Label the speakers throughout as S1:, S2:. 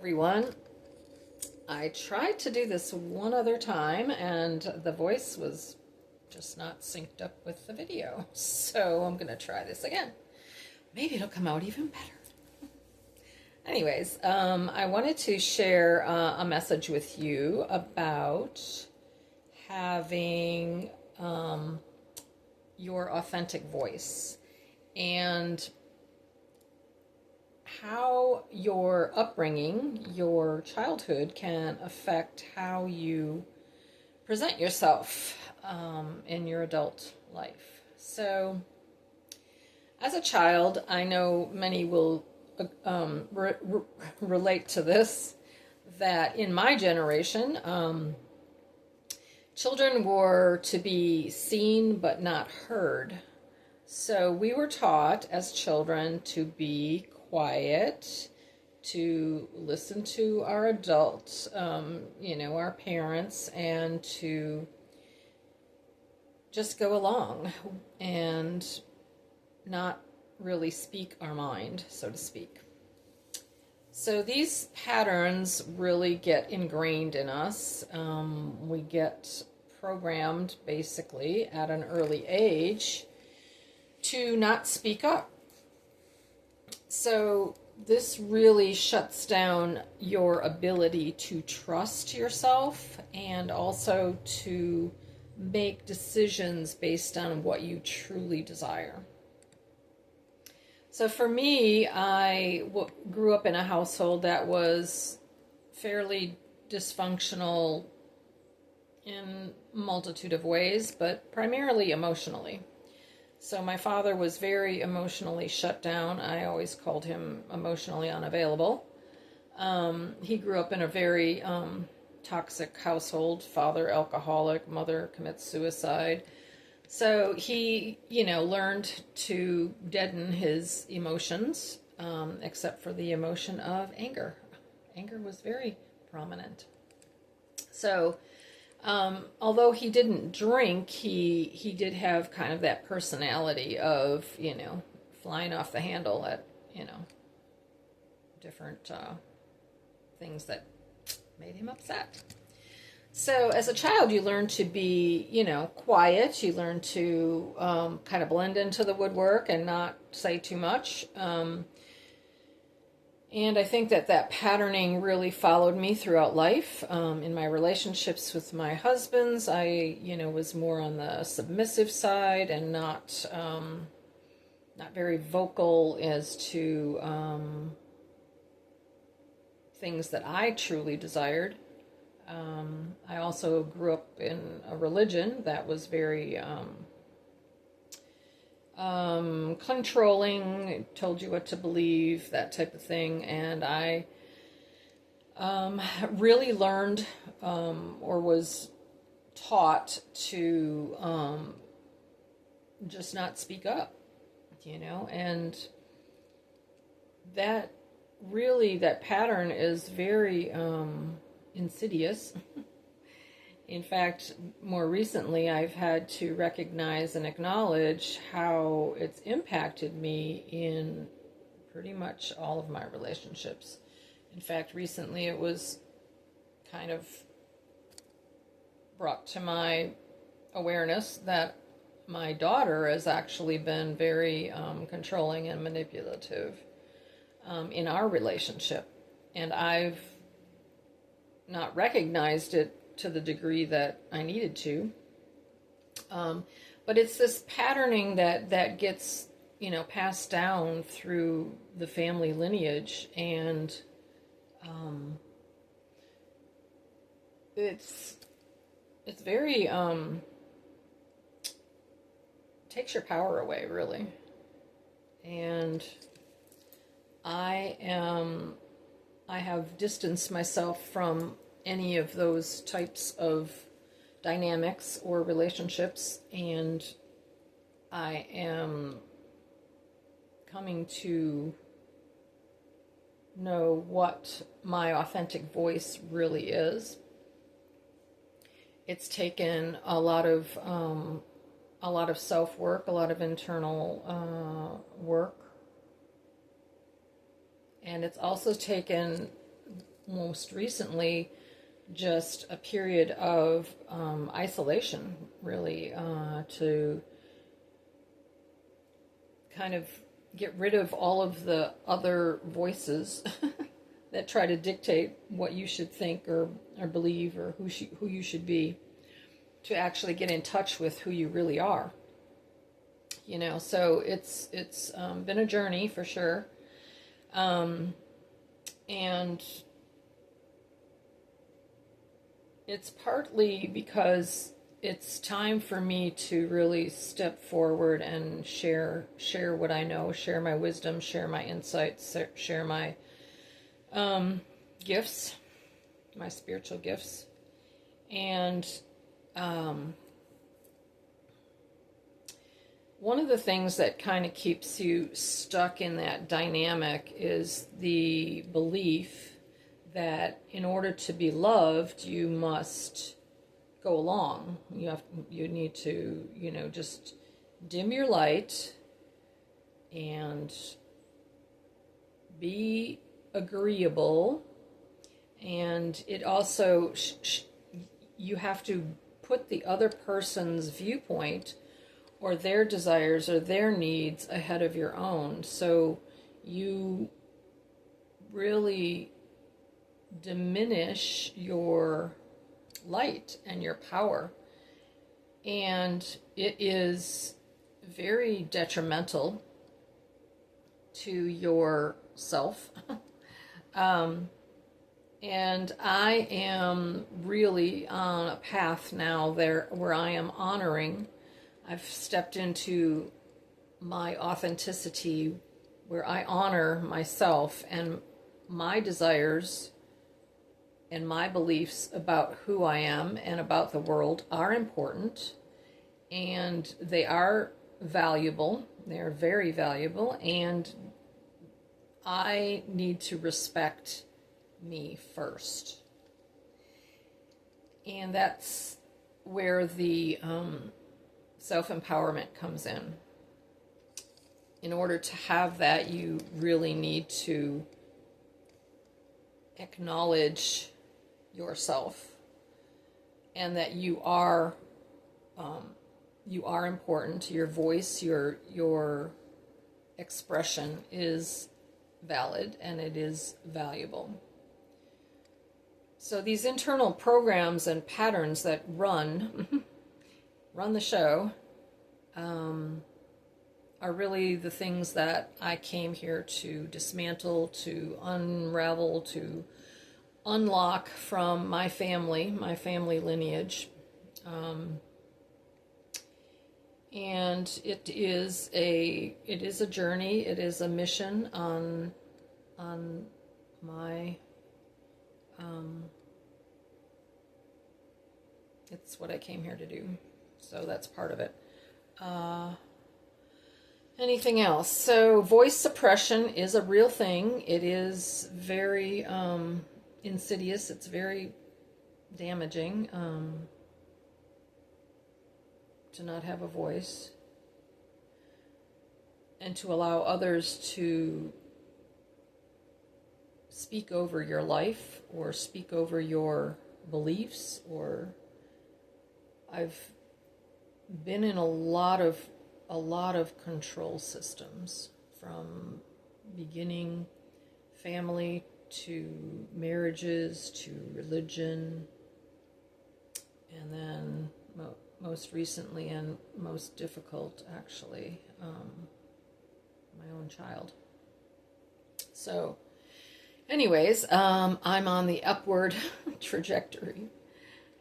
S1: Everyone. I tried to do this one other time and the voice was just not synced up with the video. So I'm going to try this again. Maybe it'll come out even better. Anyways, I wanted to share a message with you about having your authentic voice and how your upbringing, your childhood can affect how you present yourself in your adult life. So, as a child, I know many will relate to this, that in my generation, children were to be seen but not heard. So we were taught as children to be quiet, to listen to our adults, our parents, and to just go along and not really speak our mind, so to speak. So these patterns really get ingrained in us. We get programmed basically at an early age to not speak up. So this really shuts down your ability to trust yourself and also to make decisions based on what you truly desire. So for me, I grew up in a household that was fairly dysfunctional in a multitude of ways, but primarily emotionally. So my father was very emotionally shut down. I always called him emotionally unavailable. He grew up in a very toxic household. Father alcoholic, mother commits suicide. So he, learned to deaden his emotions, except for the emotion of anger. Anger was very prominent. So although he didn't drink, he did have kind of that personality of, flying off the handle at, different things that made him upset. So as a child, you learn to be, quiet. You learn to kind of blend into the woodwork and not say too much. And I think that patterning really followed me throughout life. In my relationships with my husbands, I, was more on the submissive side and not very vocal as to things that I truly desired. I also grew up in a religion that was very controlling, told you what to believe, that type of thing. And I really learned or was taught to just not speak up, and that pattern is very insidious. In fact, more recently, I've had to recognize and acknowledge how it's impacted me in pretty much all of my relationships. In fact, recently it was kind of brought to my awareness that my daughter has actually been very controlling and manipulative in our relationship. And I've not recognized it to the degree that I needed to. But it's this patterning that gets, passed down through the family lineage, and it's very takes your power away, really. And I have distanced myself from any of those types of dynamics or relationships, and I am coming to know what my authentic voice really is. It's taken a lot of self-work, a lot of internal work, and it's also taken most recently just a period of isolation, really, to kind of get rid of all of the other voices that try to dictate what you should think or believe or who you should be, to actually get in touch with who you really are. So it's been a journey for sure, and it's partly because it's time for me to really step forward and share what I know, share my wisdom, share my insights, share my gifts, my spiritual gifts. And one of the things that kind of keeps you stuck in that dynamic is the belief that in order to be loved, you must go along. You need to, just dim your light and be agreeable. And it also, you have to put the other person's viewpoint or their desires or their needs ahead of your own. So you really diminish your light and your power. And it is very detrimental to yourself. And I am really on a path now there where I am honoring. I've stepped into my authenticity, where I honor myself and my desires and my beliefs about who I am and about the world are important, and they are valuable. They're very valuable, and I need to respect me first. And that's where the self-empowerment comes in. In order to have that, you really need to acknowledge yourself and that you are important. Your voice, your expression is valid and it is valuable. So these internal programs and patterns that run the show are really the things that I came here to dismantle, to unravel, to unlock from my family lineage. And it is a journey, it is a mission on my it's what I came here to do. So that's part of it. Anything else? So voice suppression is a real thing. It is very insidious. It's very damaging to not have a voice and to allow others to speak over your life or speak over your beliefs. Or I've been in a lot of control systems, from beginning family to marriages to religion, and then most recently and most difficult, actually, my own child. So anyways, I'm on the upward trajectory,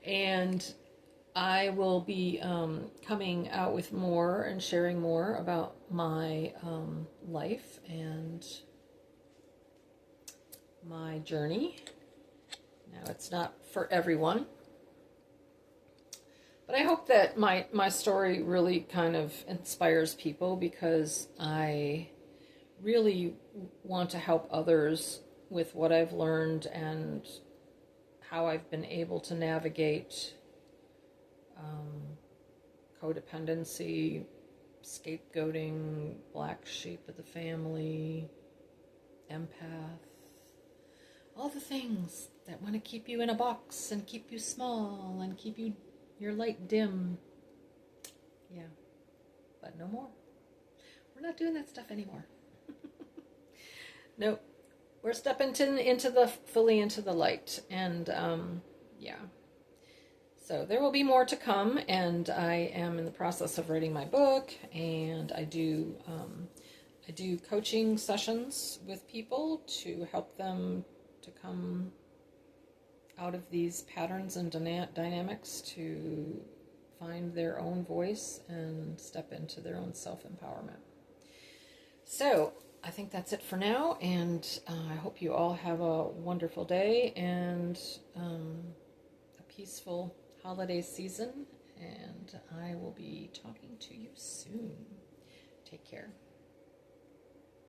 S1: and I will be coming out with more and sharing more about my life and my journey. Now, it's not for everyone, but I hope that my story really kind of inspires people, because I really want to help others with what I've learned and how I've been able to navigate codependency, scapegoating, black sheep of the family, empath, all the things that want to keep you in a box and keep you small and keep your light dim. Yeah, but no more. We're not doing that stuff anymore. Nope. We're stepping fully into the light, and yeah. So there will be more to come, and I am in the process of writing my book, and I do coaching sessions with people to help them to come out of these patterns and dynamics to find their own voice and step into their own self-empowerment. So I think that's it for now, and I hope you all have a wonderful day and a peaceful holiday season, and I will be talking to you soon. Take care.